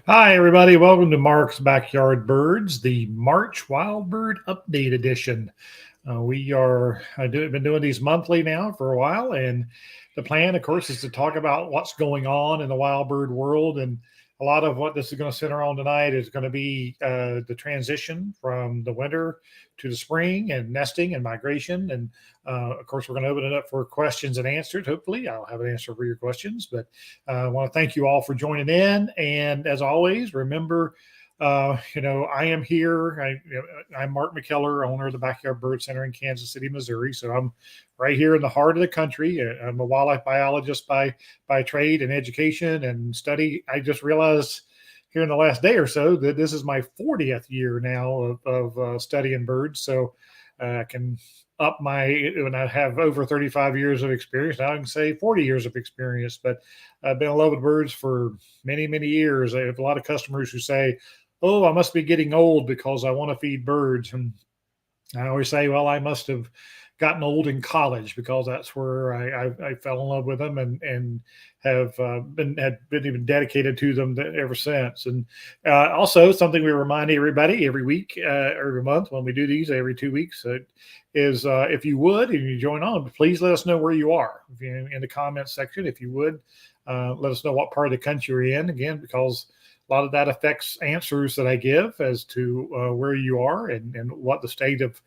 Hi, everybody. Welcome to Mark's Backyard Birds, the March Wild Bird Update Edition. Been doing these monthly now for a while, and the plan, of course, is to talk about what's going on in the wild bird world. And a lot of what this is going to center on tonight is going to be the transition from the winter to the spring and nesting and migration. And of course, we're going to open it up for questions and answers. Hopefully, I'll have an answer for your questions. But I want to thank you all for joining in. And as always, remember, I am here. I'm Mark McKellar, owner of the Backyard Bird Center in Kansas City, Missouri. So I'm right here in the heart of the country. I'm a wildlife biologist by trade and education and study. I just realized here in the last day or so that this is my 40th year now of studying birds. So I can when I have over 35 years of experience. Now I can say 40 years of experience, but I've been in love with birds for many, many years. I have a lot of customers who say, "Oh, I must be getting old because I want to feed birds." And I always say, well, I must have gotten old in college because that's where I fell in love with them and have been even dedicated to them ever since. And also something we remind everybody every week, every month when we do these every 2 weeks is if you would, and you join on, please let us know where you are in the comments section. If you would, let us know what part of the country you're in, again, because a lot of that affects answers that I give as to where you are and what the state of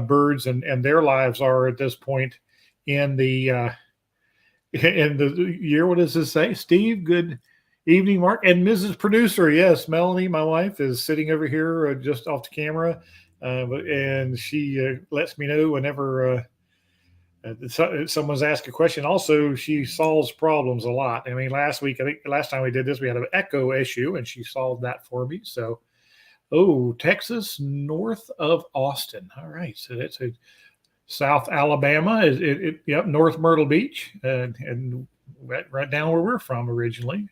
birds and their lives are at this point in the year. What does this say, Steve? Good evening, Mark and Mrs. Producer. Yes, Melanie, my wife, is sitting over here just off the camera, and she lets me know whenever. Someone's asked a question. Also, she solves problems a lot. I mean, last time we did this, we had an echo issue, and she solved that for me. So, Texas, north of Austin. All right, so that's a South Alabama. Yep, North Myrtle Beach, and right down where we're from originally.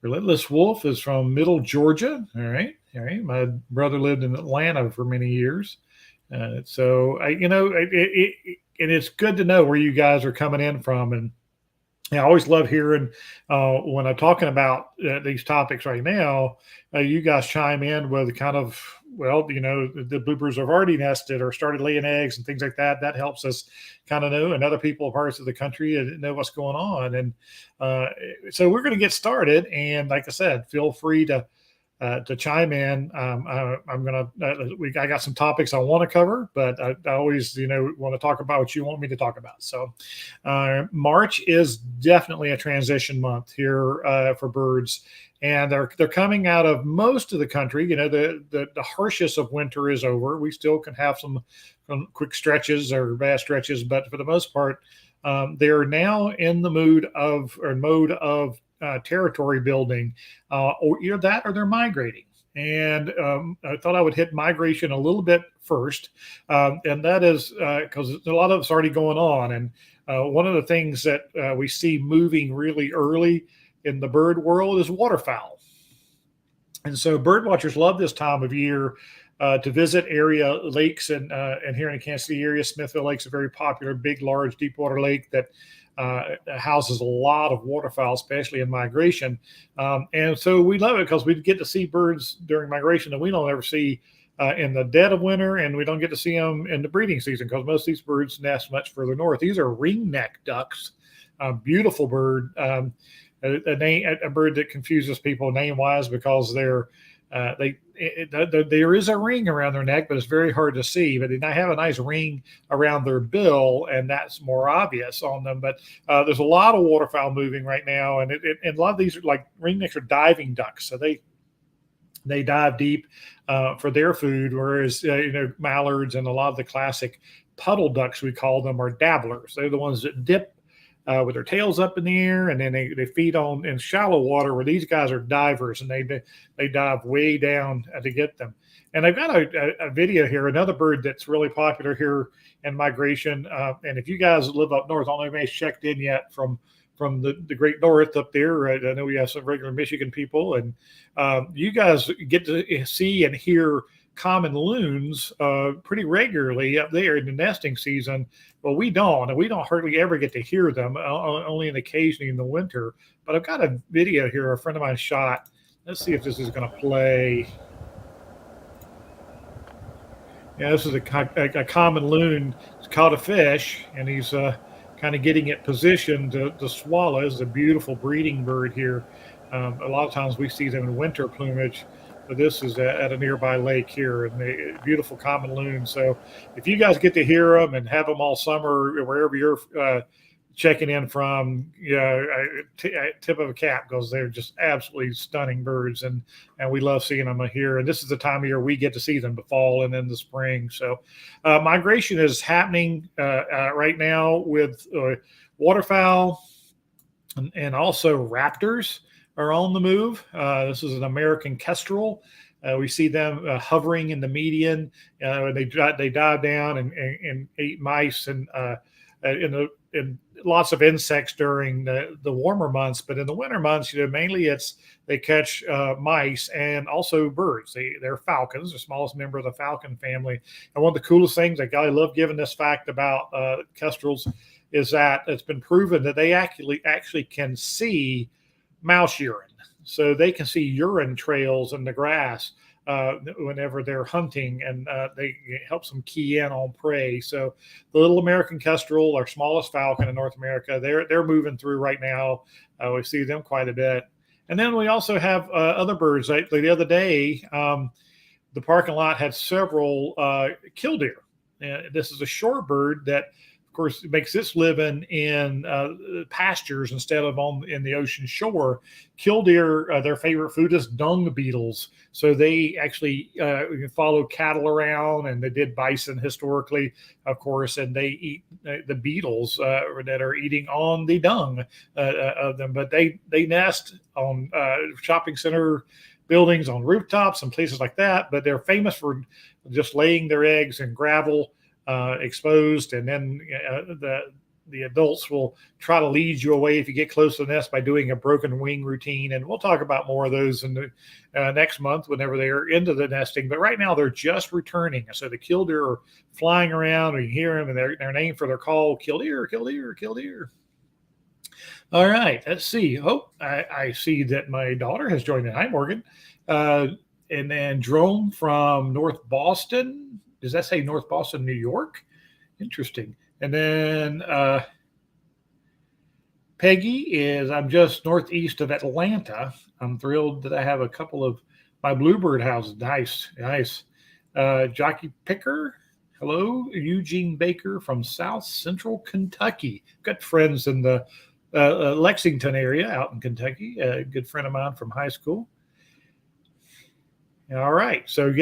Relentless Wolf is from Middle Georgia. All right. My brother lived in Atlanta for many years. So and it's good to know where you guys are coming in from. And I always love hearing when I'm talking about these topics right now, you guys chime in with kind of, the bluebirds have already nested or started laying eggs and things like that. That helps us kind of know, and other people, parts of the country, know what's going on. And so we're going to get started. And like I said, feel free to chime in. I got some topics I want to cover, but I always, want to talk about what you want me to talk about. So March is definitely a transition month here for birds. And they're coming out of most of the country. The harshest of winter is over. We still can have some quick stretches or bad stretches, but for the most part, they're now in the mode of territory building, or either that or they're migrating. And I thought I would hit migration a little bit first, and that is because a lot of it's already going on. And one of the things that we see moving really early in the bird world is waterfowl. And so bird watchers love this time of year to visit area lakes, and here in the Kansas City area, Smithville Lake's a very popular, big, large, deep water lake that houses a lot of waterfowl, especially in migration. And so we love it because we get to see birds during migration that we don't ever see in the dead of winter, and we don't get to see them in the breeding season because most of these birds nest much further north. These are ringneck ducks, beautiful bird. A bird that confuses people name-wise because there is a ring around their neck, but it's very hard to see. But they have a nice ring around their bill, and that's more obvious on them. But there's a lot of waterfowl moving right now, and a lot of these are like ringnecks are diving ducks, so they dive deep for their food, whereas mallards and a lot of the classic puddle ducks, we call them, are dabblers. They're the ones that dip with their tails up in the air, and then they feed on in shallow water, where these guys are divers, and they dive way down to get them. And I've got a video here, another bird that's really popular here in migration. And if you guys live up north, I don't know if anybody's checked in yet from the great north up there. I know we have some regular Michigan people, and you guys get to see and hear common loons pretty regularly up there in the nesting season. Well, we don't, and we don't hardly ever get to hear them, only occasionally in the winter. But I've got a video here a friend of mine shot Let's see if this is going to play. Yeah, this is a common loon. He's caught a fish, and he's kind of getting it positioned to swallow. This is a beautiful breeding bird here. A lot of times we see them in winter plumage, but this is at a nearby lake here, and the beautiful common loon. So if you guys get to hear them and have them all summer, wherever you're checking in from, tip of a cap, because they're just absolutely stunning birds, and we love seeing them here. And this is the time of year we get to see them, the fall and then the spring. So migration is happening right now with waterfowl, and also raptors are on the move. This is an American Kestrel. We see them hovering in the median. They dive down and eat mice and in lots of insects during the warmer months, but in the winter months, mainly they catch mice and also birds. They're falcons, the smallest member of the falcon family. And one of the coolest things, I love giving this fact about kestrels, is that it's been proven that they actually can see mouse urine. So they can see urine trails in the grass whenever they're hunting, and it helps them key in on prey. So the little American Kestrel, our smallest falcon in North America, they're moving through right now. We see them quite a bit. And then we also have other birds. Like the other day, the parking lot had several killdeer. This is a shorebird that, of course, makes its living in pastures instead of in the ocean shore. Killdeer, their favorite food is dung beetles. So they actually follow cattle around, and they did bison historically, of course, and they eat the beetles that are eating on the dung of them. But they nest on shopping center buildings, on rooftops and places like that. But they're famous for just laying their eggs in gravel, exposed, and then the adults will try to lead you away if you get close to the nest by doing a broken wing routine. And we'll talk about more of those in the next month whenever they're into the nesting. But right now they're just returning. So the killdeer are flying around, and you hear them, and their name for their call, killdeer, killdeer, killdeer. All right, let's see. Oh, I see that my daughter has joined in. Hi, Morgan. And then Jerome from North Boston. Does that say North Boston, New York? Interesting. And then Peggy is, I'm just northeast of Atlanta. I'm thrilled that I have a couple of my Bluebird houses. Nice, nice. Jockey Picker, hello. Eugene Baker from South Central Kentucky. Got friends in the Lexington area out in Kentucky. A good friend of mine from high school. All right. So,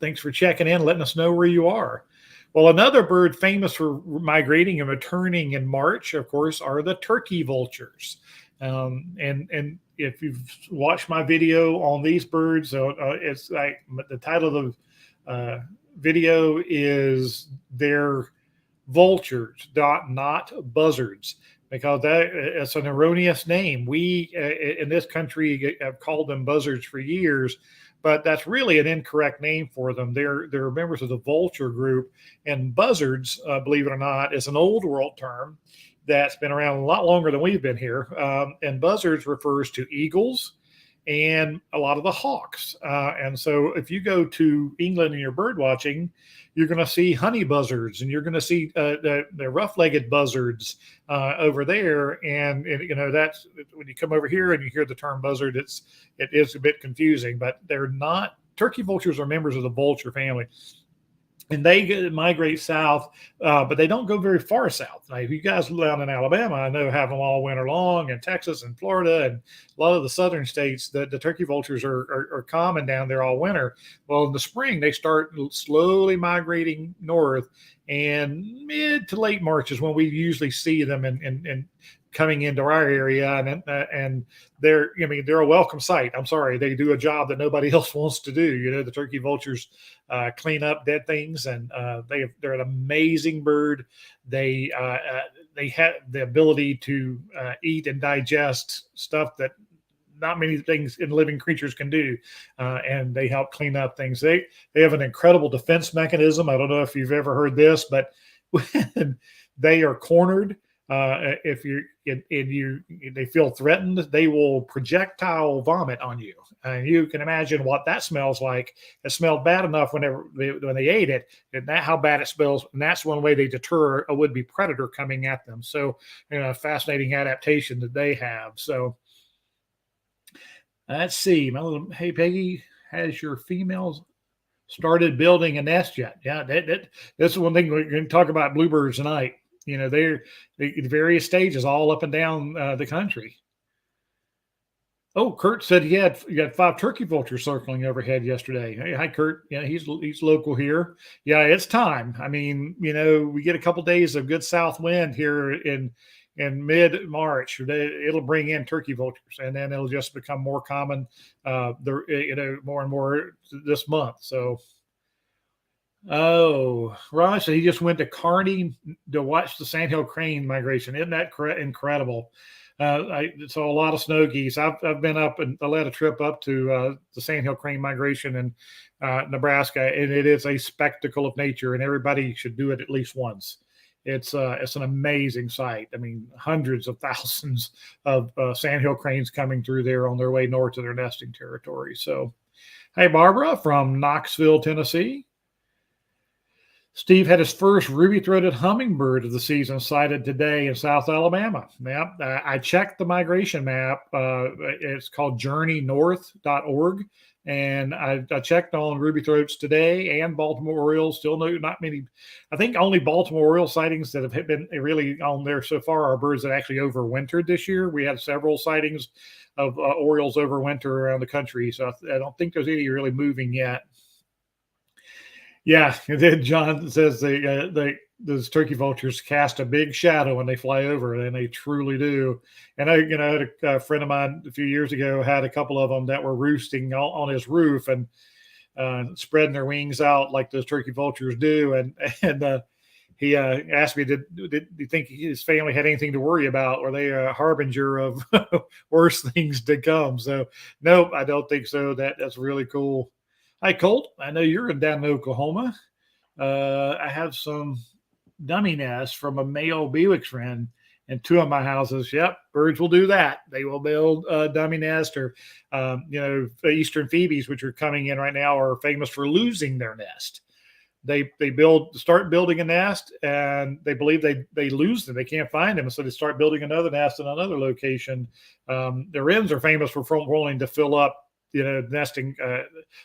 thanks for checking in, letting us know where you are. Well, another bird famous for migrating and returning in March, of course, are the turkey vultures. And if you've watched my video on these birds, it's like the title of the video is "They're vultures, not buzzards," because it's an erroneous name. We in this country have called them buzzards for years, but that's really an incorrect name for them. They're members of the vulture group, and buzzards, believe it or not, is an old world term that's been around a lot longer than we've been here. And buzzards refers to eagles and a lot of the hawks. And so if you go to England and you're bird watching, you're going to see honey buzzards, and you're going to see the rough-legged buzzards over there. And that's when you come over here and you hear the term buzzard, it is a bit confusing, but they're not. Turkey vultures are members of the vulture family, and they migrate south, but they don't go very far south. Now, if you guys live down in Alabama, I know have them all winter long, and Texas and Florida and a lot of the southern states, the turkey vultures are common down there all winter. Well, in the spring, they start slowly migrating north, and mid to late March is when we usually see them in coming into our area, and they're a welcome sight. I'm sorry, they do a job that nobody else wants to do. The turkey vultures clean up dead things, and they're an amazing bird. They have the ability to eat and digest stuff that not many things in living creatures can do, and they help clean up things. They have an incredible defense mechanism. I don't know if you've ever heard this, but when they are cornered, if they feel threatened, they will projectile vomit on you. And you can imagine what that smells like. It smelled bad enough when they ate it, and that how bad it smells. And that's one way they deter a would-be predator coming at them. So, fascinating adaptation that they have. So, let's see. Hey, Peggy, has your females started building a nest yet? Yeah, that's one thing we're going to talk about bluebirds tonight. They're in various stages all up and down the country. Oh, Kurt said he got 5 turkey vultures circling overhead yesterday. Hey, hi, Kurt. Yeah, he's local here. Yeah, it's time. I mean, we get a couple days of good south wind here in mid-March. It'll bring in turkey vultures, and then it'll just become more common, more and more this month. So. Oh, Raj, he just went to Carrie to watch the sandhill crane migration. Isn't that incredible? I saw a lot of snow geese. I've been up and I led a trip up to the sandhill crane migration in Nebraska, and it is a spectacle of nature, and everybody should do it at least once. It's an amazing sight. I mean, hundreds of thousands of sandhill cranes coming through there on their way north to their nesting territory. So, hey, Barbara from Knoxville, Tennessee. Steve had his first ruby-throated hummingbird of the season sighted today in South Alabama. Yep, I checked the migration map. It's called journeynorth.org. And I checked on ruby throats today and Baltimore Orioles. Still not many. I think only Baltimore Oriole sightings that have been really on there so far are birds that actually overwintered this year. We had several sightings of Orioles overwinter around the country. So I don't think there's any really moving yet. Yeah, and then John says those turkey vultures cast a big shadow when they fly over, and they truly do. And I had a friend of mine a few years ago had a couple of them that were roosting on his roof and spreading their wings out like those turkey vultures do. And he asked me, did you think his family had anything to worry about? Were they a harbinger of worse things to come? So, nope, I don't think so. That's really cool. Hi, Colt. I know you're down in Oklahoma. I have some dummy nests from a male Bewick's friend in 2 of my houses. Yep, birds will do that. They will build a dummy nest, or eastern phoebes, which are coming in right now, are famous for losing their nest. They start building a nest, and they believe they lose them. They can't find them, so they start building another nest in another location. Their wrens are famous for wanting to fill up nesting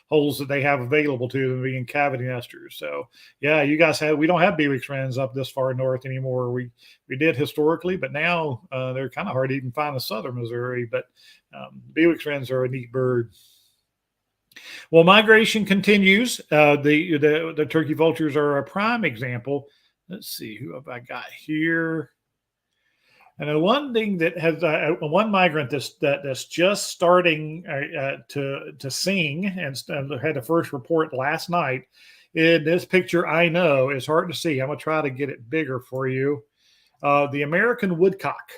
holes that they have available to them, being cavity nesters. So yeah, we don't have Bewick's wrens up this far north anymore. We did historically, but now they're kind of hard to even find in southern Missouri. But Bewick's wrens are a neat bird. Well, migration continues. The turkey vultures are a prime example. Let's see, who have I got here? And one thing that has one migrant that's just starting to sing and had the first report last night. In this picture, I know it's hard to see. I'm going to try to get it bigger for you. The American Woodcock.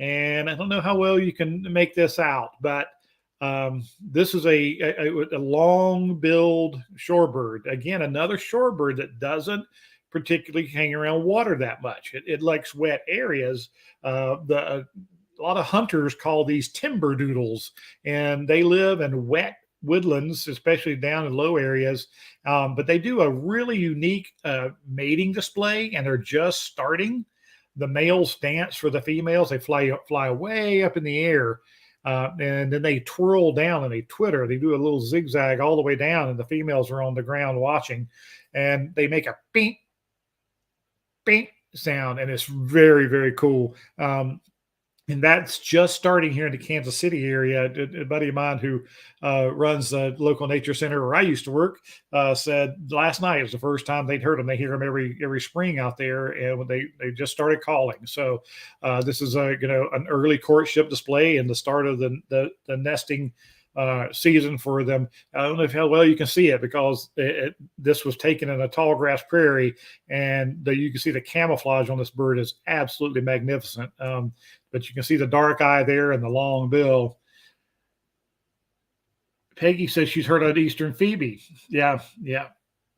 And I don't know how well you can make this out, but this is a long-billed shorebird. Again, another shorebird that doesn't particularly hang around water that much. It likes wet areas. A lot of hunters call these timber doodles, and they live in wet woodlands, especially down in low areas. But they do a really unique mating display, and they're just starting. The males dance for the females. They fly way up in the air. And then they twirl down and they twitter. They do a little zigzag all the way down, and the females are on the ground watching. And they make a beep, beep sound, and it's very, very cool. And that's just starting here in the Kansas City area. A buddy of mine who runs the local nature center where I used to work said last night was the first time they'd heard them. They hear them every spring out there, and when they just started calling. So this is an early courtship display and the start of the nesting season for them. I don't know how well you can see it because this was taken in a tall grass prairie, and you can see the camouflage on this bird is absolutely magnificent. But you can see the dark eye there and the long bill. Peggy says she's heard of eastern phoebe. Yeah.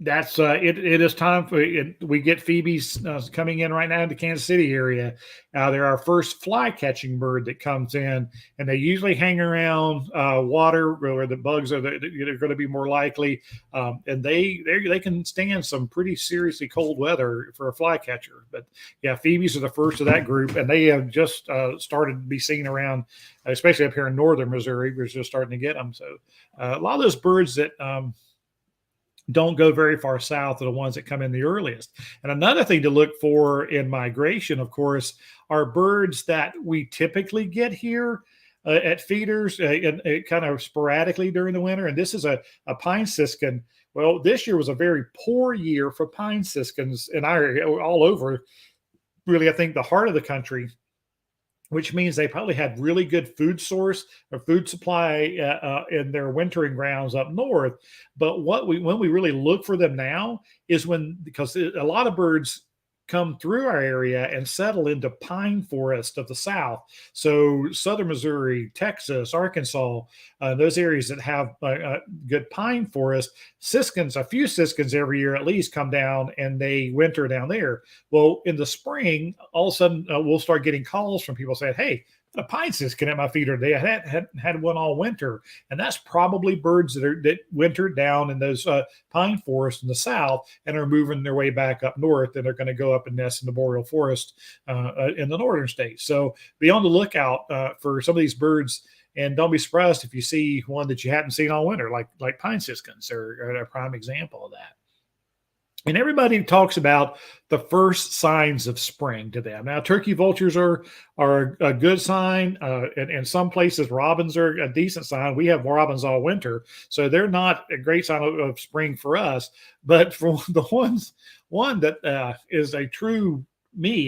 That's it is time for it. We get Phoebe's coming in right now in the Kansas City area. They're our first fly catching bird that comes in, and they usually hang around water where the bugs are they're going to be more likely, and they can stand some pretty seriously cold weather for a fly catcher. But yeah, Phoebe's are the first of that group, and they have just started to be seen around, especially up here in northern Missouri. We're just starting to get them. So a lot of those birds that don't go very far south are the ones that come in the earliest. And another thing to look for in migration, of course, are birds that we typically get here at feeders and kind of sporadically during the winter. And this is a pine siskin. Well, this year was a very poor year for pine siskins in our area, all over, really, I think, the heart of the country, which means they probably had really good food source or food supply in their wintering grounds up north. But when we really look for them now is because a lot of birds come through our area and settle into pine forest of the south. So southern Missouri, Texas, Arkansas, those areas that have good pine forest, Siskins, a few Siskins every year at least come down and they winter down there. Well, in the spring, all of a sudden we'll start getting calls from people saying, hey, a pine siskin at my feeder today. I hadn't had one all winter, and that's probably birds that wintered down in those pine forests in the south and are moving their way back up north, and are going to go up and nest in the boreal forest in the northern states. So be on the lookout for some of these birds, and don't be surprised if you see one that you hadn't seen all winter, like pine siskins are a prime example of that. And everybody talks about the first signs of spring to them. Now, turkey vultures are a good sign. And in some places, robins are a decent sign. We have robins all winter, so they're not a great sign of spring for us. But for the one that is a true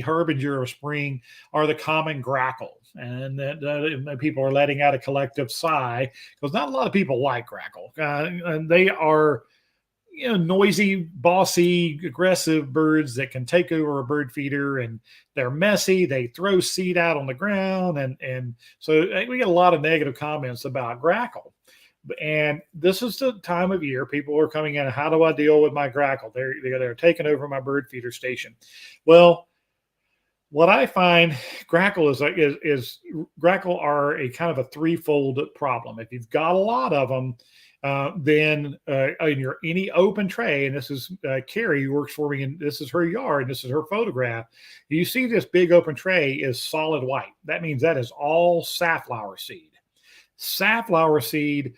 harbinger of spring are the common grackle. And that people are letting out a collective sigh because not a lot of people like grackle. And they are noisy, bossy, aggressive birds that can take over a bird feeder, and they're messy. They throw seed out on the ground. And so we get a lot of negative comments about grackle. And this is the time of year people are coming in. How do I deal with my grackle? They're taking over my bird feeder station. Well, what I find grackle is grackle are a kind of a threefold problem. If you've got a lot of them, then in any open tray, and this is Carrie who works for me, and this is her yard, and this is her photograph. You see this big open tray is solid white. That means that is all safflower seed. Safflower seed,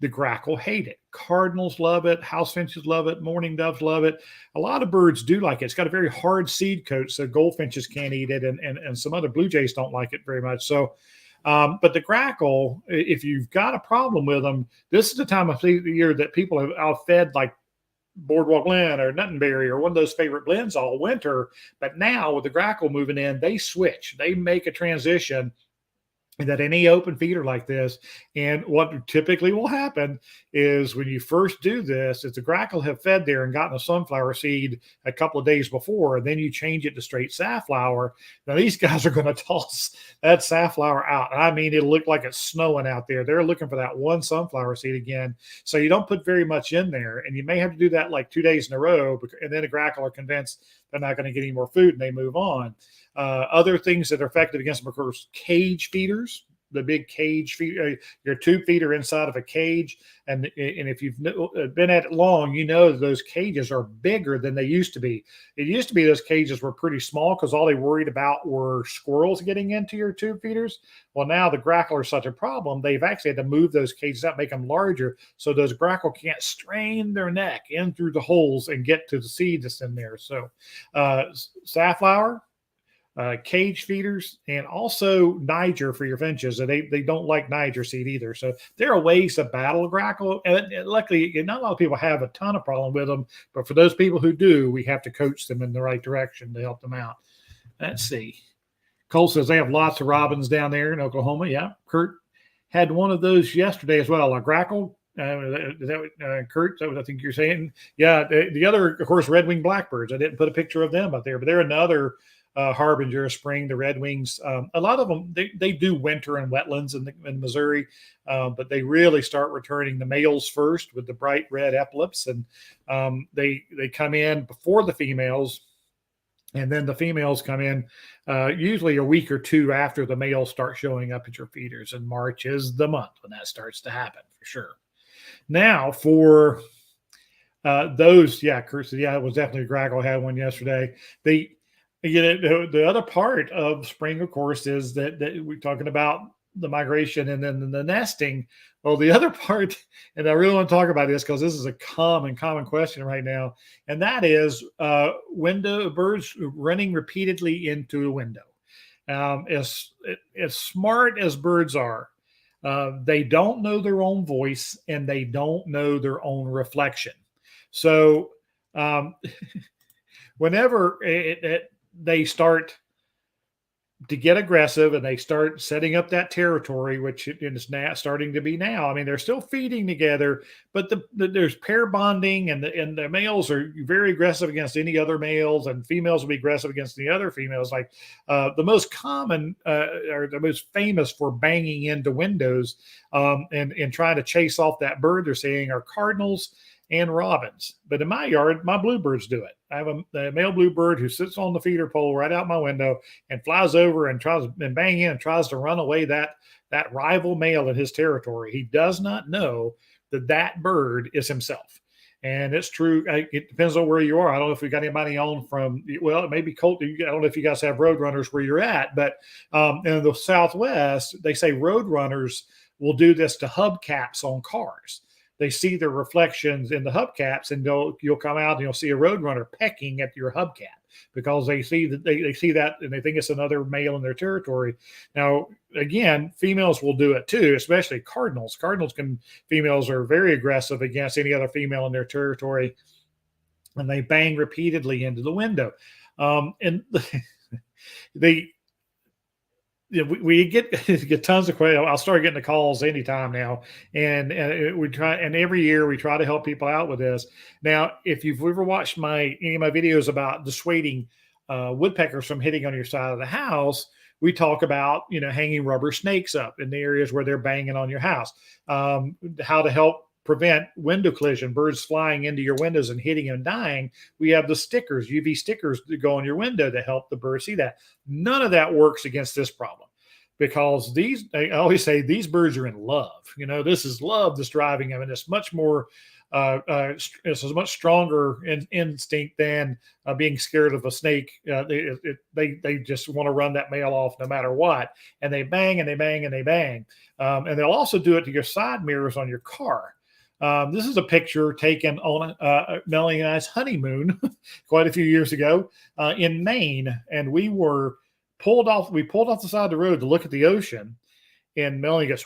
the grackle hate it. Cardinals love it. House finches love it. Mourning doves love it. A lot of birds do like it. It's got a very hard seed coat, so goldfinches can't eat it, and some other blue jays don't like it very much. So but the grackle, if you've got a problem with them, this is the time of the year that people have outfed like Boardwalk Blend or Nuttenberry or one of those favorite blends all winter. But now with the grackle moving in, they switch. They make a transition that any open feeder like this. And what typically will happen is when you first do this, if the grackle have fed there and gotten a sunflower seed a couple of days before, and then you change it to straight safflower, now these guys are going to toss that safflower out. I mean, it'll look like it's snowing out there. They're looking for that one sunflower seed again. So you don't put very much in there, and you may have to do that like 2 days in a row, and then the grackle are convinced they're not going to get any more food, and they move on. Other things that are effective against them, of course, cage feeders. The big cage feeder, your tube feeder inside of a cage. And if you've been at it long, you know those cages are bigger than they used to be. It used to be those cages were pretty small because all they worried about were squirrels getting into your tube feeders. Well, now the grackle are such a problem, they've actually had to move those cages out, make them larger, so those grackle can't strain their neck in through the holes and get to the seed that's in there. So safflower, cage feeders, and also Niger for your finches. They don't like Niger seed either. So there are ways to battle grackle. And luckily, not a lot of people have a ton of problem with them, but for those people who do, we have to coach them in the right direction to help them out. Let's see. Cole says they have lots of robins down there in Oklahoma. Yeah, Kurt had one of those yesterday as well. A grackle. Kurt, I think you're saying. Yeah, the other, of course, red-winged blackbirds. I didn't put a picture of them up there, but they're another harbinger of spring, the redwings. A lot of them, they do winter in wetlands in Missouri, but they really start returning the males first with the bright red epaulets, and they come in before the females. And then the females come in usually a week or two after the males start showing up at your feeders. And March is the month when that starts to happen for sure. Now for those, Kurt said, it was definitely a Grackle. I had one yesterday. The other part of spring, of course, is that we're talking about the migration and then the nesting. Well, the other part, and I really want to talk about this because this is a common question right now, and that is window birds running repeatedly into a window. As smart as birds are, they don't know their own voice and they don't know their own reflection. So whenever they start to get aggressive and they start setting up that territory, which is now starting to be now. I mean, they're still feeding together, but there's pair bonding, and the males are very aggressive against any other males, and females will be aggressive against the other females. Like the most common or the most famous for banging into windows and trying to chase off that bird they're seeing are cardinals and robins. But in my yard, my bluebirds do it. I have a male bluebird who sits on the feeder pole right out my window and flies over and tries and bang in and tries to run away that rival male in his territory. He does not know that bird is himself. And it's true. It depends on where you are. I don't know if we got anybody on from, well, it may be cold. I don't know if you guys have road runners where you're at, but in the Southwest, they say road runners will do this to hubcaps on cars. They see their reflections in the hubcaps, and you'll come out and you'll see a roadrunner pecking at your hubcap because they see that they see that and they think it's another male in their territory. Now, again, females will do it too, especially cardinals. Females are very aggressive against any other female in their territory, and they bang repeatedly into the window. And we get tons of questions. I'll start getting the calls anytime now, and we try. And every year we try to help people out with this. Now, if you've ever watched any of my videos about dissuading woodpeckers from hitting on your side of the house, we talk about hanging rubber snakes up in the areas where they're banging on your house. How to help prevent window collision, birds flying into your windows and hitting and dying. We have the stickers, UV stickers that go on your window to help the birds see that. None of that works against this problem because I always say these birds are in love. This is love that's driving them, and it's much more, it's a much stronger instinct than being scared of a snake. They just want to run that male off no matter what, and they bang and they bang and they bang. And they'll also do it to your side mirrors on your car. This is a picture taken on Melanie and I's honeymoon quite a few years ago in Maine, and we pulled off the side of the road to look at the ocean, and Melanie goes,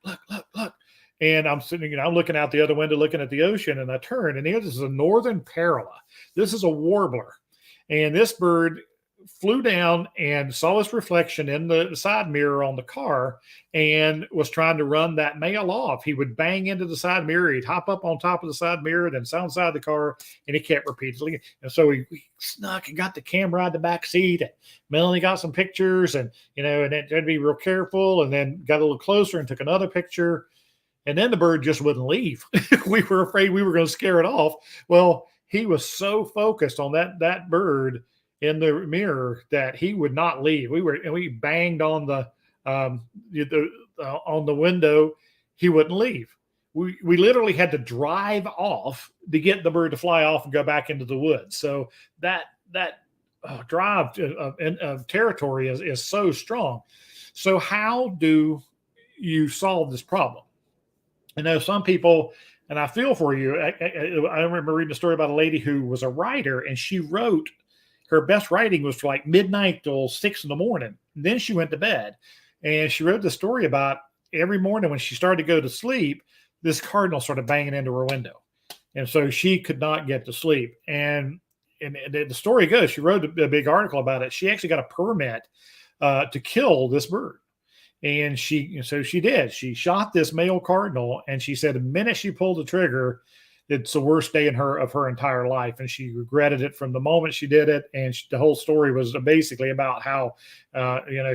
Mark, look. And I'm sitting, I'm looking out the other window, looking at the ocean, and I turn, and this is a northern Parula. This is a warbler, and this bird flew down and saw his reflection in the side mirror on the car and was trying to run that male off. He would bang into the side mirror. He'd hop up on top of the side mirror, then sit inside the car, and he kept repeatedly. And so we snuck and got the camera out the back seat. And Melanie got some pictures, and and then had to be real careful, and then got a little closer and took another picture. And then the bird just wouldn't leave. We were afraid we were going to scare it off. Well, he was so focused on that bird in the mirror that he would not leave. We banged on on the window. He wouldn't leave. We literally had to drive off to get the bird to fly off and go back into the woods. So that drive of territory is so strong. So how do you solve this problem? Some people, and I feel for you. I remember reading a story about a lady who was a writer, and she wrote. Her best writing was for like midnight till 6 a.m. And then she went to bed, and she wrote the story about every morning when she started to go to sleep, this cardinal started banging into her window. And so she could not get to sleep. And the story goes, she wrote a big article about it. She actually got a permit to kill this bird. And so she did. She shot this male cardinal, and she said the minute she pulled the trigger, it's the worst day of her entire life, and she regretted it from the moment she did it. And the whole story was basically about how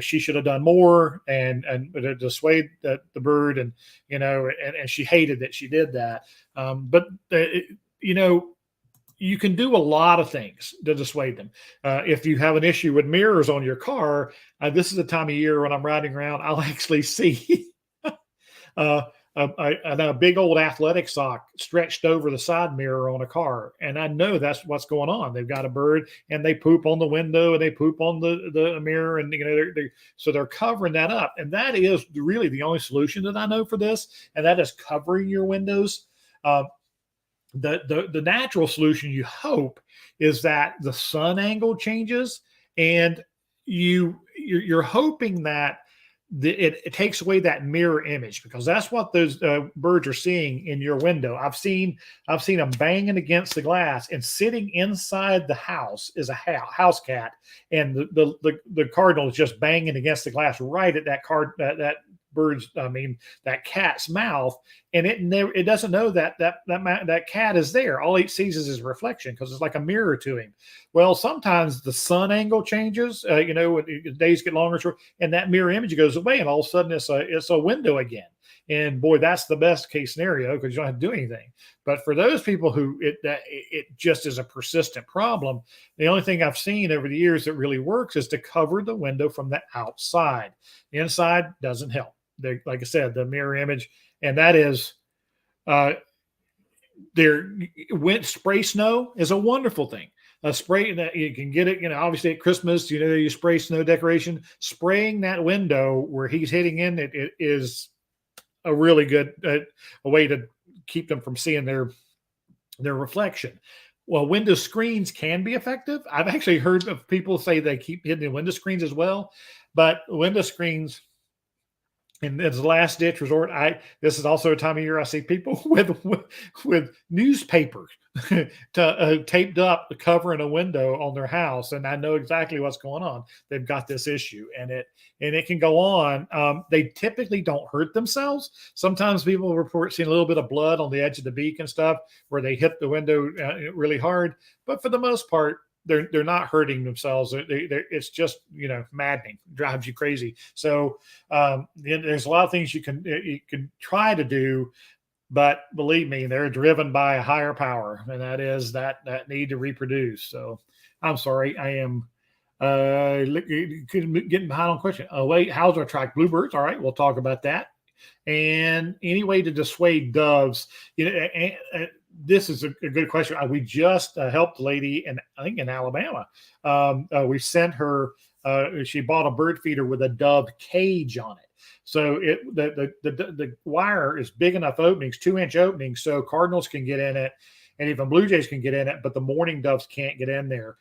she should have done more and to dissuade the bird, and and she hated that she did that. But you can do a lot of things to dissuade them. If you have an issue with mirrors on your car, this is the time of year when I'm riding around, I'll actually see a big old athletic sock stretched over the side mirror on a car. And I know that's what's going on. They've got a bird and they poop on the window and they poop on the mirror. And, so they're covering that up. And that is really the only solution that I know for this. And that is covering your windows. The natural solution, you hope, is that the sun angle changes, and you're hoping that it takes away that mirror image, because that's what those birds are seeing in your window. I've seen them banging against the glass, and sitting inside the house is a house cat, and the cardinal is just banging against the glass right at that cat's mouth, and it doesn't know that cat is there. All it sees is his reflection, because it's like a mirror to him. Well, sometimes the sun angle changes, days get longer, and that mirror image goes away, and all of a sudden it's a window again. And boy, that's the best case scenario, because you don't have to do anything. But for those people who it just is a persistent problem, the only thing I've seen over the years that really works is to cover the window from the outside. The inside doesn't help. Like I said, the mirror image, and that is spray snow is a wonderful thing. A spray that you can get it, obviously at Christmas, you spray snow decoration. Spraying that window where he's hitting in it is a really good a way to keep them from seeing their reflection. Well, window screens can be effective. I've actually heard of people say they keep hitting the window screens as well, but window screens, and it's the last ditch resort. This is also a time of year I see people with newspapers taped up covering a window on their house, and I know exactly what's going on. They've got this issue, and it can go on. They typically don't hurt themselves. Sometimes people report seeing a little bit of blood on the edge of the beak and stuff where they hit the window really hard, but for the most part, they're not hurting themselves. It's just, maddening, drives you crazy. So there's a lot of things you can try to do, but believe me, they're driven by a higher power, and that is that need to reproduce. So I'm sorry, I am getting behind on question. Oh wait, how to attract bluebirds? All right, we'll talk about that. And any way to dissuade doves? This is a good question. We just helped a lady in Alabama. We sent her. She bought a bird feeder with a dove cage on it. So the wire is big enough openings, 2-inch openings, so cardinals can get in it, and even blue jays can get in it, but the mourning doves can't get in there.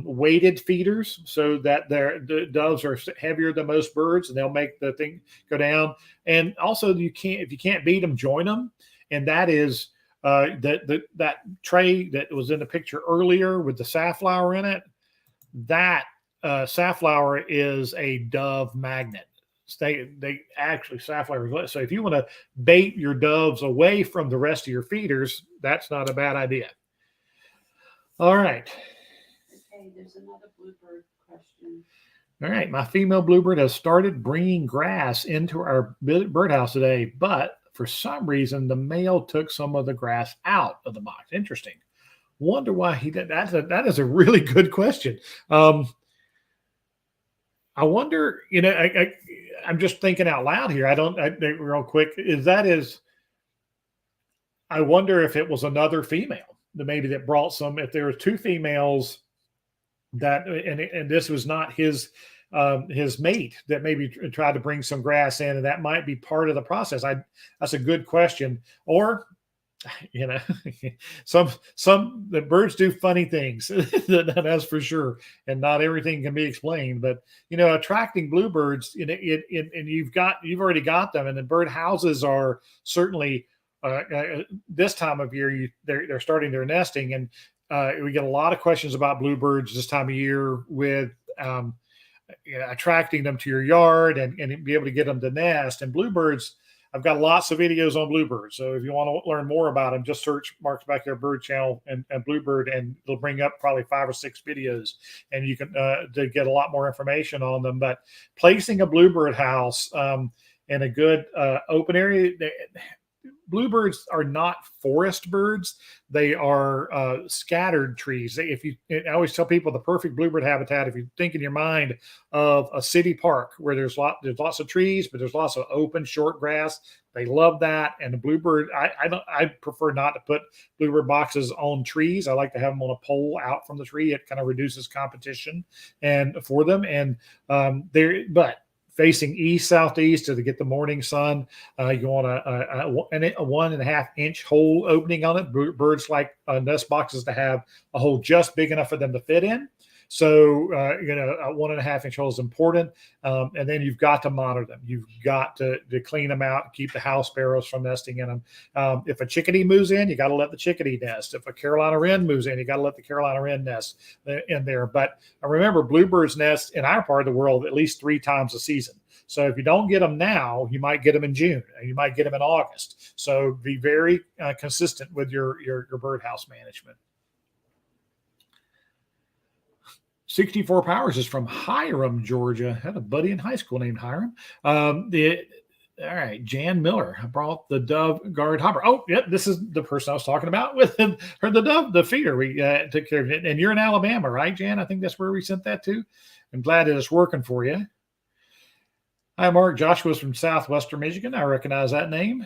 Weighted feeders, so that the doves are heavier than most birds, and they'll make the thing go down. And also, if you can't beat them, join them, and that is. That tray that was in the picture earlier with the safflower in it, that safflower is a dove magnet. They actually safflower. So if you want to bait your doves away from the rest of your feeders, that's not a bad idea. All right. Okay, there's another bluebird question. All right, my female bluebird has started bringing grass into our birdhouse today, but for some reason, the male took some of the grass out of the box. Interesting. Wonder why he did that. That is a really good question. I wonder, I'm just thinking out loud here. Real quick, I wonder if it was another female that brought some, if there were two females and this was not his mate that maybe tried to bring some grass in, and that might be part of the process. That's a good question. Or, the birds do funny things, that's for sure, and not everything can be explained. But attracting bluebirds, and you've already got them, and the bird houses are certainly this time of year they're starting their nesting, and we get a lot of questions about bluebirds this time of year with attracting them to your yard and be able to get them to nest. And bluebirds, I've got lots of videos on Bluebird. So if you want to learn more about them, just search Mark's Backyard Bird Channel and Bluebird, and it'll bring up probably 5 or 6 videos, and you can to get a lot more information on them. But placing a Bluebird house in a good open area. Bluebirds are not forest birds. They are scattered trees. I always tell people the perfect bluebird habitat, if you think in your mind of a city park where there's lots of trees, but there's lots of open short grass. They love that. And the bluebird, I prefer not to put bluebird boxes on trees. I like to have them on a pole out from the tree. It kind of reduces competition and for them. And but facing east southeast to get the morning sun. You want a 1.5 inch hole opening on it. Birds like nest boxes to have a hole just big enough for them to fit in. So, a 1.5 inch hole is important. And then you've got to monitor them. You've got to clean them out and keep the house sparrows from nesting in them. If a chickadee moves in, you got to let the chickadee nest. If a Carolina wren moves in, you got to let the Carolina wren nest in there. But remember, bluebirds nest in our part of the world at least 3 times a season. So if you don't get them now, you might get them in June, and you might get them in August. So be very consistent with your birdhouse management. 64 Powers is from Hiram, Georgia. I had a buddy in high school named Hiram. All right, Jan Miller. I brought the Dove Guard Hopper. Oh, yeah, this is the person I was talking about with the Dove, the feeder. We took care of it. And you're in Alabama, right, Jan? I think that's where we sent that to. I'm glad that it's working for you. Hi, Mark. Joshua's from southwestern Michigan. I recognize that name.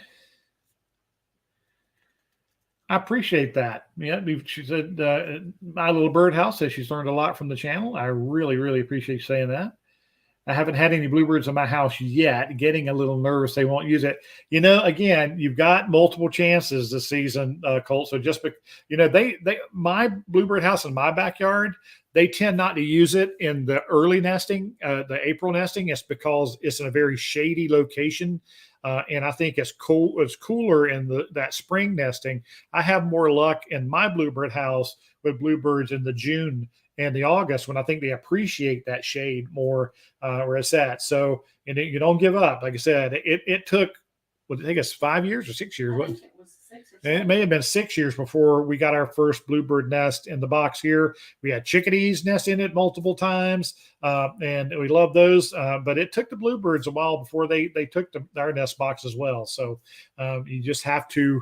I appreciate that. Yeah, she said, my little birdhouse says she's learned a lot from the channel. I really, really appreciate you saying that. I haven't had any bluebirds in my house yet. Getting a little nervous they won't use it. Again, you've got multiple chances this season, Colt. So just, my bluebird house in my backyard, they tend not to use it in the early nesting, the April nesting. It's because it's in a very shady location. And I think it's cool. It's cooler in that spring nesting. I have more luck in my bluebird house with bluebirds in the June and the August when I think they appreciate that shade more where it's at. So, and you don't give up. Like I said, it took, I think it's 5 years or 6 years. It may have been 6 years before we got our first bluebird nest in the box here. We had chickadees nest in it multiple times, and we love those. But it took the bluebirds a while before they took our nest box as well. So you just have to,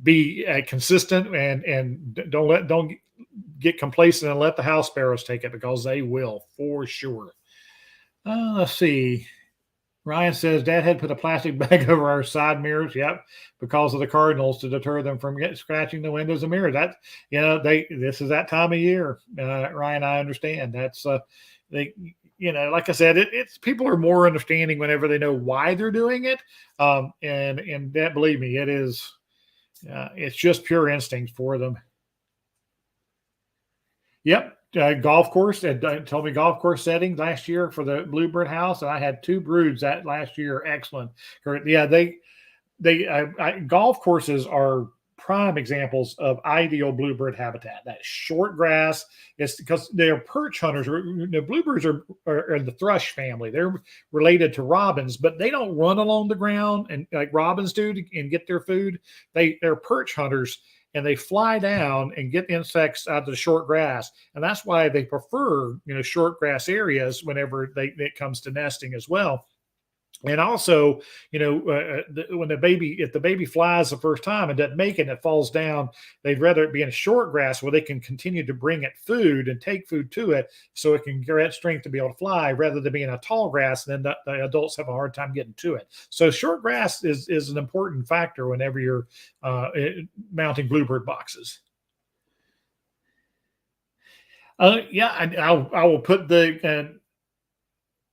be consistent and don't get complacent and let the house sparrows take it, because they will for sure. Let's see. Ryan says, Dad had put a plastic bag over our side mirrors. Yep, because of the cardinals, to deter them from scratching the windows and mirrors. That, this is that time of year. Ryan, I understand. That's like I said, it's people are more understanding whenever they know why they're doing it. And that, believe me, it is. It's just pure instinct for them. Yep. Golf course, told me golf course setting last year for the bluebird house, and I had 2 broods that last year. Excellent. Yeah, golf courses are prime examples of ideal bluebird habitat. That short grass is because they're perch hunters. Bluebirds are the thrush family. They're related to robins, but they don't run along the ground and like robins do and get their food. They're perch hunters. And they fly down and get insects out of the short grass. And that's why they prefer, short grass areas whenever it comes to nesting as well. And also, when if the baby flies the first time and doesn't make it and it falls down, they'd rather it be in a short grass where they can continue to bring it food and take food to it so it can get strength to be able to fly, rather than being a tall grass and then the adults have a hard time getting to it. So short grass is an important factor whenever you're mounting bluebird boxes. I will put the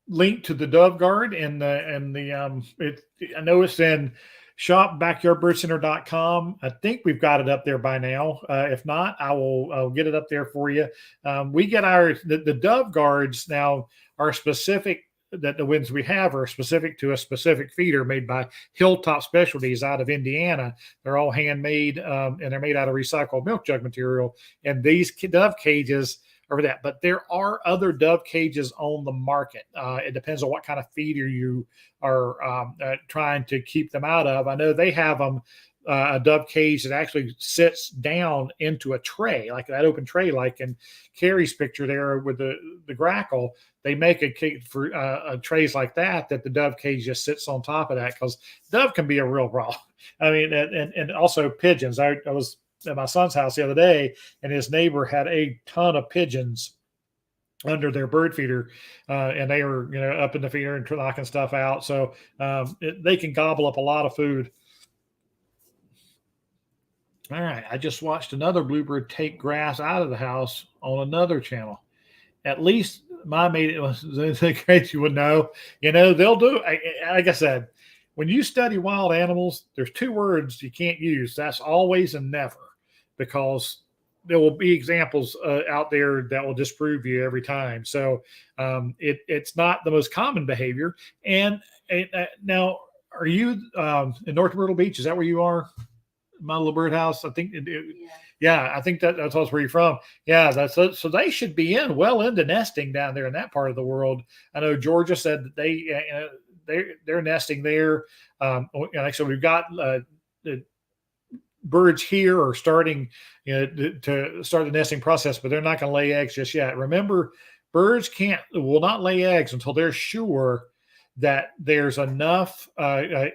link to the Dove Guard and I know it's in shopbackyardbirdcenter.com. I think we've got it up there by now. If not, I'll get it up there for you. We get the Dove Guards now are specific, that the ones we have are specific to a specific feeder made by Hilltop Specialties out of Indiana. They're all handmade and they're made out of recycled milk jug material. And these Dove cages over that. But there are other dove cages on the market. It depends on what kind of feeder you are trying to keep them out of. I know they have them. A dove cage that actually sits down into a tray, like that open tray, like in Carrie's picture there with the Grackle. They make a cage for trays like that the dove cage just sits on top of that, because dove can be a real problem. I mean, and also pigeons. I was at my son's house the other day, and his neighbor had a ton of pigeons under their bird feeder, and they were up in the feeder and knocking stuff out. So they can gobble up a lot of food. All right, I just watched another bluebird take grass out of the house on another channel. At least my mate was great. You would know. They'll do. Like I said, when you study wild animals, there's two words you can't use. That's always and never, because there will be examples out there that will disprove you every time. So it's not the most common behavior. And now, are you in North Myrtle Beach? Is that where you are? My little birdhouse, I think. I think that's where you're from. Yeah, so they should be well into nesting down there in that part of the world. I know Georgia said that they're nesting there. So we've got the birds here are starting to start the nesting process, but they're not going to lay eggs just yet. Remember, birds will not lay eggs until they're sure that there's enough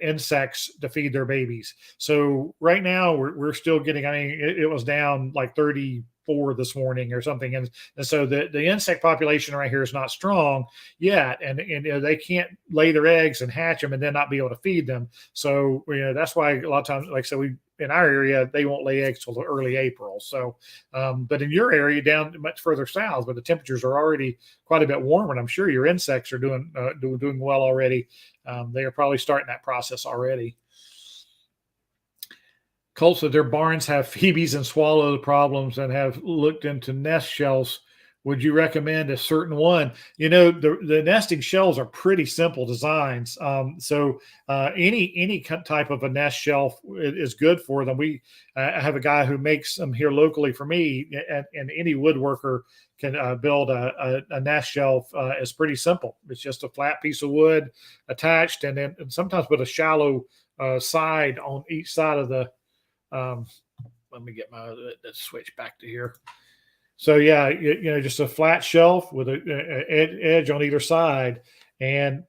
insects to feed their babies. So right now we're still getting, it was down like 34 this morning or something. And so the insect population right here is not strong yet. And they can't lay their eggs and hatch them and then not be able to feed them. So, that's why a lot of times, like I said, in our area, they won't lay eggs till early April. So, but in your area down much further south, but the temperatures are already quite a bit warmer, and I'm sure your insects are doing well already. They are probably starting that process already. Colt said their barns have phoebes and swallow problems and have looked into nest shells. Would you recommend a certain one? The nesting shells are pretty simple designs. So any type of a nest shelf is good for them. I have a guy who makes them here locally for me, and any woodworker can build a nest shelf. It's pretty simple. It's just a flat piece of wood attached, and sometimes with a shallow side on each side of the. Let me get my switch back to here. So yeah, just a flat shelf with an edge on either side and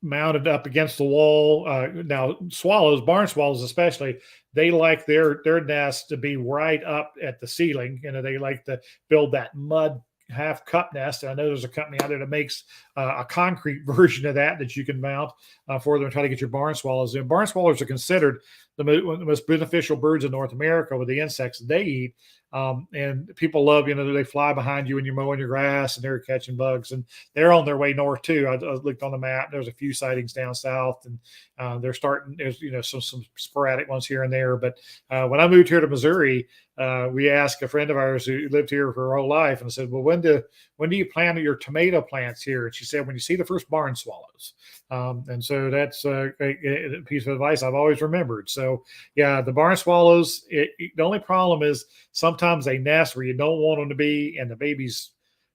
mounted up against the wall. Now barn swallows especially, they like their nest to be right up at the ceiling. They like to build that mud half cup nest. And I know there's a company out there that makes a concrete version of that you can mount for them and try to get your barn swallows in. Barn swallows are considered one of the most beneficial birds in North America with the insects they eat. And people love, they fly behind you when you're mowing your grass and they're catching bugs, and they're on their way north too. I looked on the map. There's a few sightings down south, and they're starting. There's some sporadic ones here and there. But when I moved here to Missouri, we asked a friend of ours who lived here for her whole life, and I said, "Well, when do you plant your tomato plants here?" And she said, "When you see the first barn swallows." And so that's a piece of advice I've always remembered. So yeah, the barn swallows. The only problem is sometimes they nest where you don't want them to be, and the babies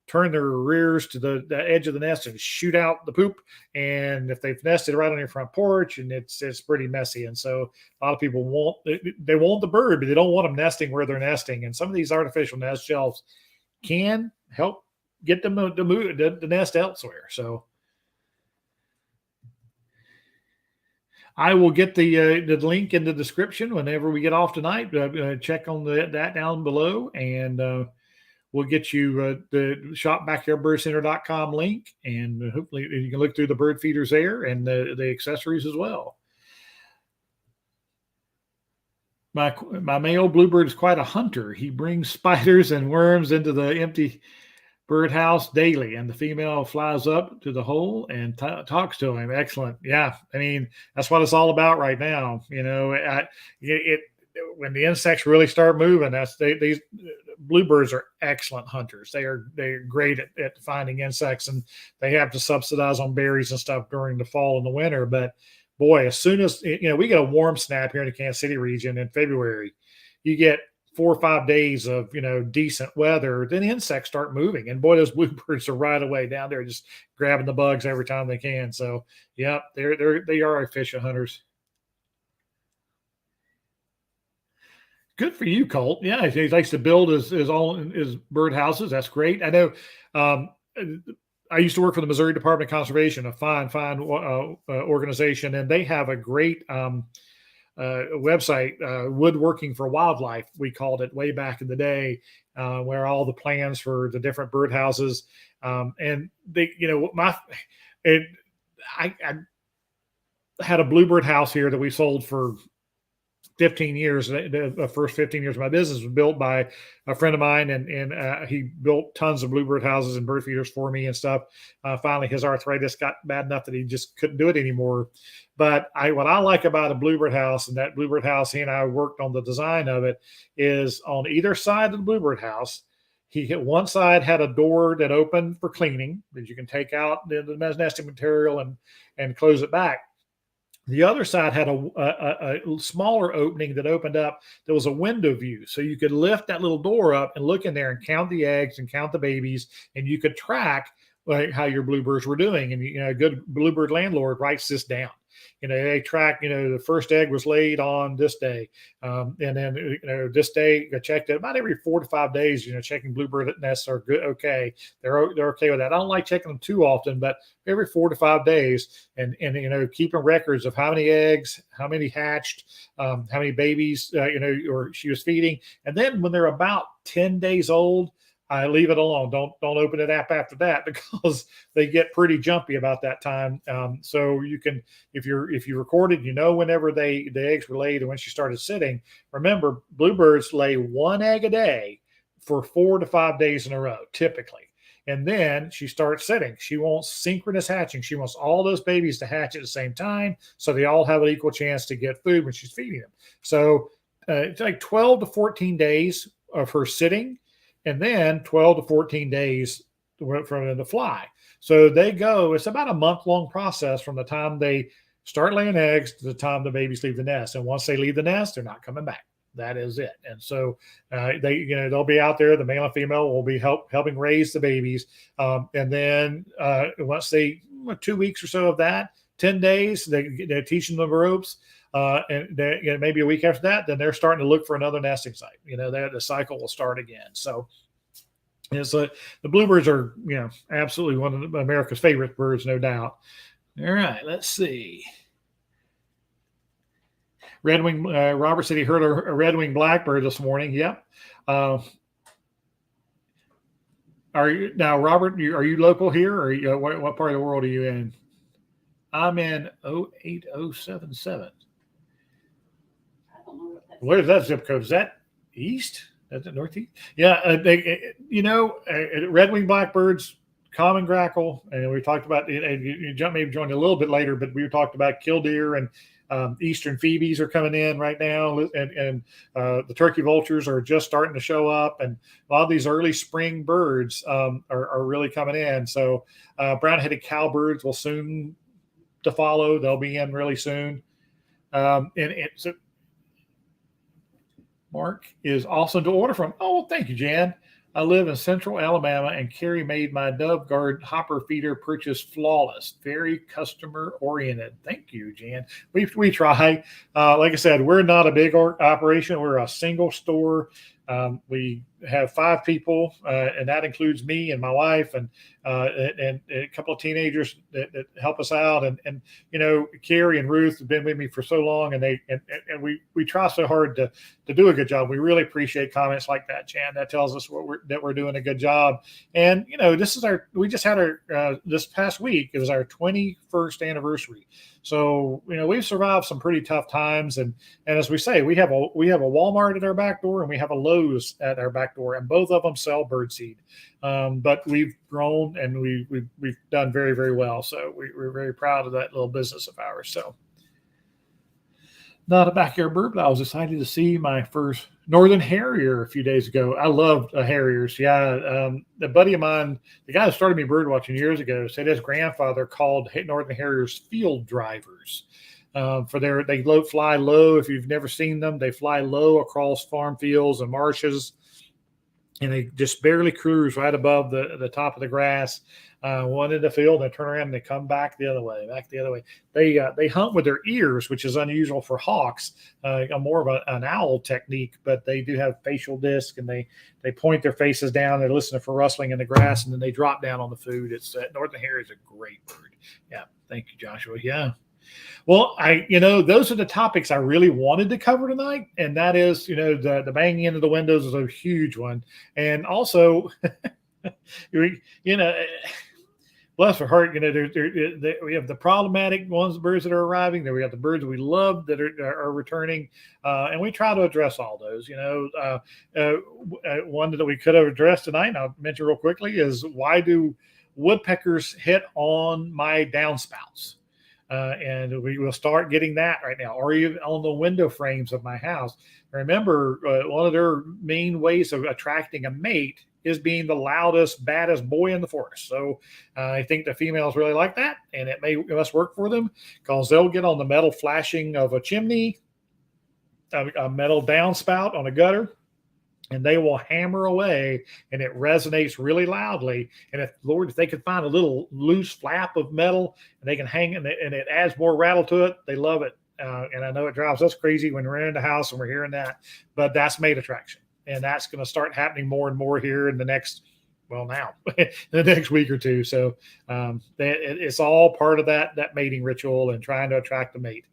turn their rears to the edge of the nest and shoot out the poop. And if they've nested right on your front porch, and it's pretty messy. And so a lot of people want the bird, but they don't want them nesting where they're nesting. And some of these artificial nest shelves can help get them to move the nest elsewhere. So I will get the link in the description whenever we get off tonight. Check on that down below, and we'll get you the shopbackyardbirdcenter.com link, and hopefully you can look through the bird feeders there and the accessories as well. My male bluebird is quite a hunter. He brings spiders and worms into the empty birdhouse daily, and the female flies up to the hole and talks to him. Excellent. Yeah, that's what it's all about right now. When the insects really start moving, these bluebirds are excellent hunters. They're great at finding insects, and they have to subsidize on berries and stuff during the fall and the winter. But boy, as soon as we get a warm snap here in the Kansas City region in February, you get 4 or 5 days of, decent weather, then insects start moving. And boy, those bluebirds are right away down there just grabbing the bugs every time they can. So, yeah, they are efficient hunters. Good for you, Colt. Yeah, he likes to build his bird houses. That's great. I know. I used to work for the Missouri Department of Conservation, a fine organization, and they have a great website, Woodworking for Wildlife, we called it way back in the day, where all the plans for the different birdhouses, and they, I had a bluebird house here that we sold for 15 years. The first 15 years of my business was built by a friend of mine, and he built tons of bluebird houses and bird feeders for me and stuff. Finally, his arthritis got bad enough that he just couldn't do it anymore. But what I like about a bluebird house, and that bluebird house, he and I worked on the design of it, is on either side of the bluebird house, he hit one side had a door that opened for cleaning that you can take out the nesting material and close it back. The other side had a smaller opening that opened up. There was a window view. So you could lift that little door up and look in there and count the eggs and count the babies. And you could track how your bluebirds were doing. And, a good bluebird landlord writes this down. They track, the first egg was laid on this day. And then, this day I checked it about every 4 to 5 days, checking bluebird nests are good. Okay. They're okay with that. I don't like checking them too often, but every 4 to 5 days and keeping records of how many eggs, how many hatched, how many babies, or she was feeding. And then when they're about 10 days old, I leave it alone. Don't open it up after that, because they get pretty jumpy about that time. So you can, if you recorded, whenever the eggs were laid and when she started sitting. Remember, bluebirds lay 1 egg a day for 4 to 5 days in a row, typically. And then she starts sitting. She wants synchronous hatching. She wants all those babies to hatch at the same time, so they all have an equal chance to get food when she's feeding them. So it's like 12 to 14 days of her sitting, and then 12 to 14 days from them to fly. So it's about a month-long process from the time they start laying eggs to the time the babies leave the nest. And once they leave the nest, they're not coming back. That is it. And so they'll be out there. The male and female will be helping raise the babies. And then once 2 weeks or so of that, 10 days, they're teaching them the ropes. And maybe a week after that, then they're starting to look for another nesting site. The cycle will start again. So the bluebirds are, absolutely one of America's favorite birds, no doubt. All right, let's see. Red-wing, Robert said he heard a red-winged blackbird this morning. Yep. Robert, are you local here, or what part of the world are you in? I'm in 08077. Where's that zip code? Is that east? That's it northeast? Yeah, red-winged blackbirds, common grackle, and we talked about. You joined a little bit later, but we talked about killdeer and eastern phoebes are coming in right now, and the turkey vultures are just starting to show up, and a lot of these early spring birds are really coming in. So brown-headed cowbirds will soon to follow. They'll be in really soon, so Mark is awesome to order from. Oh, thank you, Jan. I live in central Alabama, and Carrie made my Dove Guard hopper feeder purchase flawless. Very customer oriented. Thank you, Jan. We try. Like I said, we're not a big operation. We're a single store. We have 5 people, and that includes me and my wife and a couple of teenagers that help us out. And Carrie and Ruth have been with me for so long, and we try so hard to do a good job. We really appreciate comments like that, Jan. That tells us that we're doing a good job. And we just had our this past week. It was our 21st anniversary. So we've survived some pretty tough times, and as we say, we have a Walmart at our back door, and we have a Lowe's at our back door, and both of them sell birdseed. But we've grown, and we've done very, very well. So we're very proud of that little business of ours. So not a backyard bird, but I was excited to see my first northern harrier a few days ago. I loved harriers. Yeah, a buddy of mine, the guy that started me bird watching years ago, said his grandfather called northern harriers field drivers. fly low. If you've never seen them, they fly low across farm fields and marshes, and they just barely cruise right above the top of the grass, one in the field, and they turn around and they come back the other way. They hunt with their ears, which is unusual for hawks, more of an owl technique, but they do have facial disc, and they point their faces down. They're listening for rustling in the grass, and then they drop down on the food. It's northern hare is a great bird. Yeah, thank you, Joshua. Yeah. Well, those are the topics I really wanted to cover tonight, and that is, the banging into the windows is a huge one, and also, bless her heart, we have the problematic birds that are arriving. Then we got the birds we love that are returning, and we try to address all those. One that we could have addressed tonight, and I'll mention real quickly, is why do woodpeckers hit on my downspouts? And we will start getting that right now, or even on the window frames of my house. Remember, one of their main ways of attracting a mate is being the loudest, baddest boy in the forest. So I think the females really like that, and it must work for them, because they'll get on the metal flashing of a chimney, a metal downspout on a gutter, and they will hammer away, and it resonates really loudly. And if they could find a little loose flap of metal and they can hang it, and it adds more rattle to it, they love it. And I know it drives us crazy when we're in the house and we're hearing that, but that's mate attraction. And that's going to start happening more and more here in the next, now, the next week or two. So it's all part of that mating ritual and trying to attract a mate.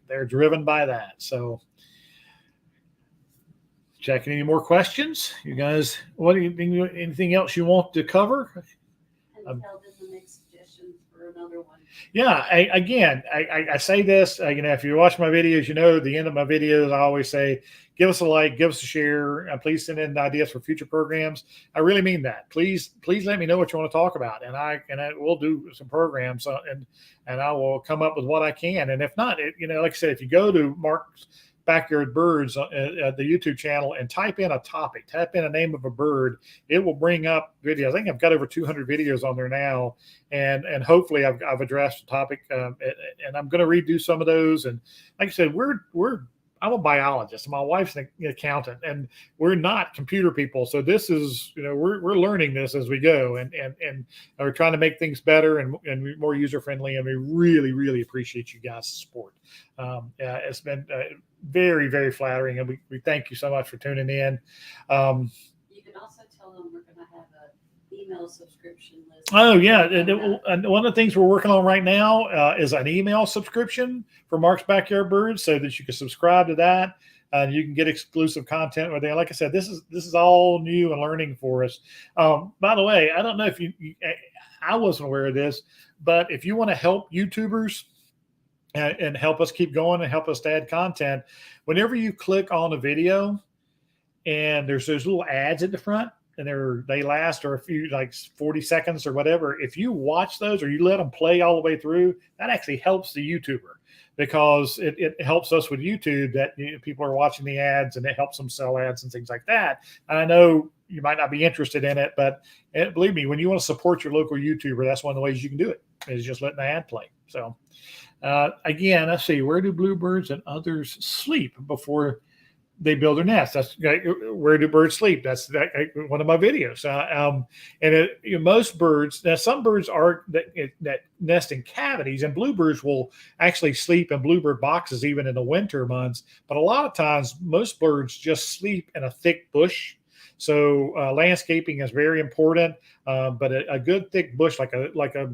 They're driven by that. So, checking any more questions, you guys? What do you think? Anything else you want to cover? And tell them to make suggestions for another one. Yeah. I say this. If you watch my videos, at the end of my videos, I always say, give us a like, give us a share, and please send in ideas for future programs. I really mean that. Please let me know what you want to talk about, and I will do some programs, and I will come up with what I can. And if not, like I said, if you go to Mark's Backyard Birds at the YouTube channel and type in a topic, type in a name of a bird, it will bring up videos. I think I've got over 200 videos on there now, and hopefully I've addressed the topic, and I'm going to redo some of those. And like I said, I'm a biologist. My wife's an accountant, and we're not computer people. So this is, we're learning this as we go, and we're trying to make things better and more user friendly. And we really, really appreciate you guys' support. It's been very, very flattering, and we thank you so much for tuning in. You can also tell them we're going to have an email subscription list. Oh yeah, one of the things we're working on right now is an email subscription for Mark's Backyard Birds, so that you can subscribe to that. You can get exclusive content with there. Like I said, this is all new and learning for us. By the way, I don't know if I wasn't aware of this, but if you want to help YouTubers and help us keep going and help us to add content, whenever you click on a video and there's those little ads at the front, and they last or a few, like 40 seconds or whatever, if you watch those or you let them play all the way through, that actually helps the YouTuber, because it helps us with YouTube that people are watching the ads, and it helps them sell ads and things like that. And I know you might not be interested in it, but believe me, when you want to support your local YouTuber, that's one of the ways you can do it, is just letting the ad play. So again, let's see, where do bluebirds and others sleep before they build their nest? That's where do birds sleep? That's one of my videos. Most birds, now some birds are that nest in cavities, and bluebirds will actually sleep in bluebird boxes even in the winter months. But a lot of times, most birds just sleep in a thick bush. So landscaping is very important. But a good thick bush, like a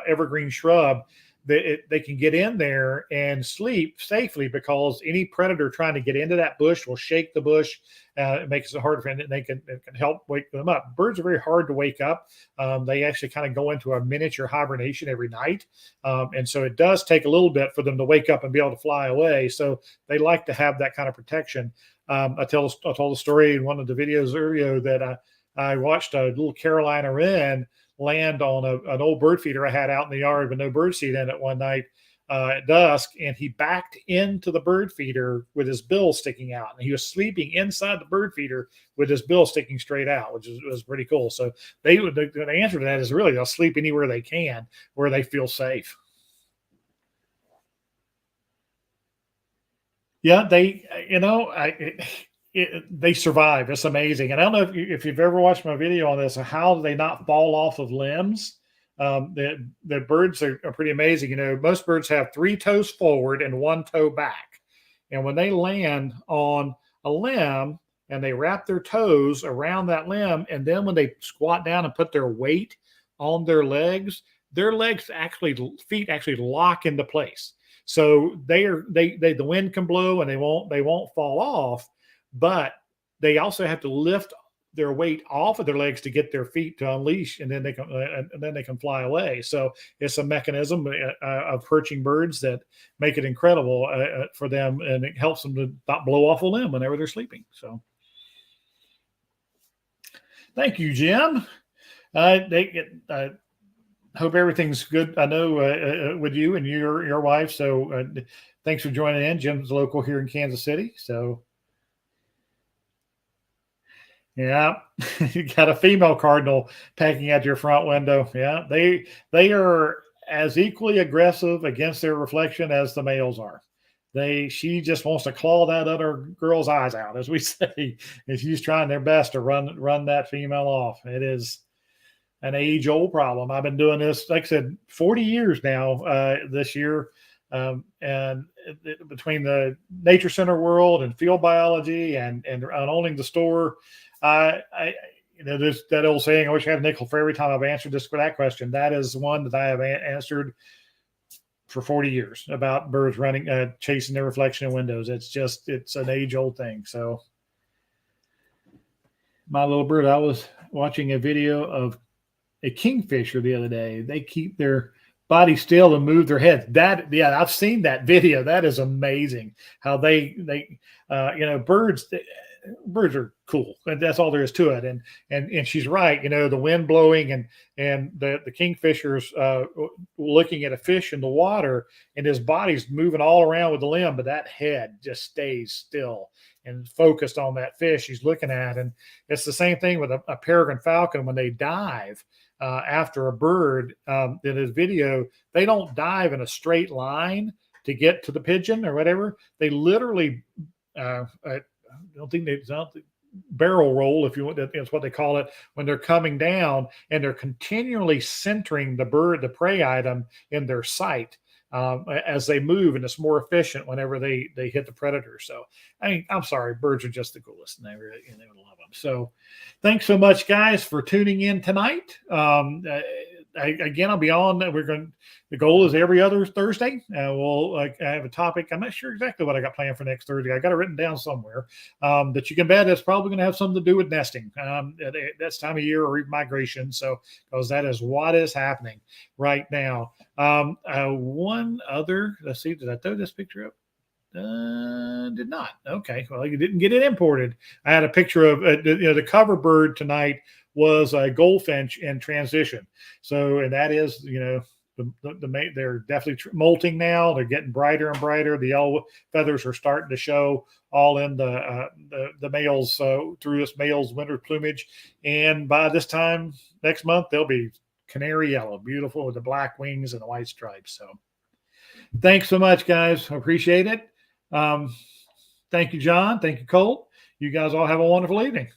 evergreen shrub, they can get in there and sleep safely, because any predator trying to get into that bush will shake the bush. It makes it harder for them, and it can help wake them up. Birds are very hard to wake up. They actually kind of go into a miniature hibernation every night. And so it does take a little bit for them to wake up and be able to fly away. So they like to have that kind of protection. I told the story in one of the videos earlier that I watched a little Carolina wren land on an old bird feeder I had out in the yard with no bird seed in it one night at dusk, and he backed into the bird feeder with his bill sticking out, and he was sleeping inside the bird feeder with his bill sticking straight out, which was pretty cool. So the answer to that is really they'll sleep anywhere they can where they feel safe. Yeah, they, they survive. It's amazing. And I don't know if you've ever watched my video on this, how do they not fall off of limbs? The birds are pretty amazing. Most birds have 3 toes forward and 1 toe back. And when they land on a limb and they wrap their toes around that limb, and then when they squat down and put their weight on their legs feet actually lock into place. So the wind can blow and they won't fall off, but they also have to lift their weight off of their legs to get their feet to unleash, and then they can fly away. So it's a mechanism of perching birds that make it incredible for them, and it helps them to not blow off a limb whenever they're sleeping. So thank you, Jim. Hope everything's good. I know with you and your wife. So thanks for joining in. Jim's local here in Kansas City. So yeah, you got a female cardinal pecking at your front window. Yeah, they are as equally aggressive against their reflection as the males are. She just wants to claw that other girl's eyes out, as we say, and she's trying their best to run that female off. It is an age-old problem. I've been doing this, like I said, 40 years now this year. And between the nature center world and field biology and owning the store, there's that old saying, I wish I had a nickel for every time I've answered that question. That is one that I have answered for 40 years about birds chasing their reflection in windows. It's an age-old thing. So my little bird, I was watching a video of a kingfisher the other day. They keep their body still and move their heads. I've seen that video. That is amazing. How they birds are cool. And that's all there is to it. And she's right. The wind blowing and the kingfisher's looking at a fish in the water, and his body's moving all around with the limb, but that head just stays still and focused on that fish he's looking at. And it's the same thing with a peregrine falcon when they dive. After a bird, in his video, they don't dive in a straight line to get to the pigeon or whatever. They literally, I don't think barrel roll, if you want. That's what they call it when they're coming down, and they're continually centering the prey item in their sight as they move, and it's more efficient whenever they hit the predator. So, I'm sorry, birds are just the coolest, and they love them. So, thanks so much, guys, for tuning in tonight. Again, I'll be on. The goal is every other Thursday. I have a topic. I'm not sure exactly what I got planned for next Thursday. I got it written down somewhere. But you can bet it's probably going to have something to do with nesting. That's time of year, or migration. So, because that is what is happening right now. One other. Let's see. Did I throw this picture up? Did not. Okay. Well, you didn't get it imported. I had a picture of the cover bird tonight was a goldfinch in transition. So, and that is, they're definitely molting now. They're getting brighter and brighter. The yellow feathers are starting to show all in the males through this male's winter plumage. And by this time next month, they'll be canary yellow, beautiful with the black wings and the white stripes. So, thanks so much, guys. I appreciate it. Thank you, John. Thank you, Colt. You guys all have a wonderful evening.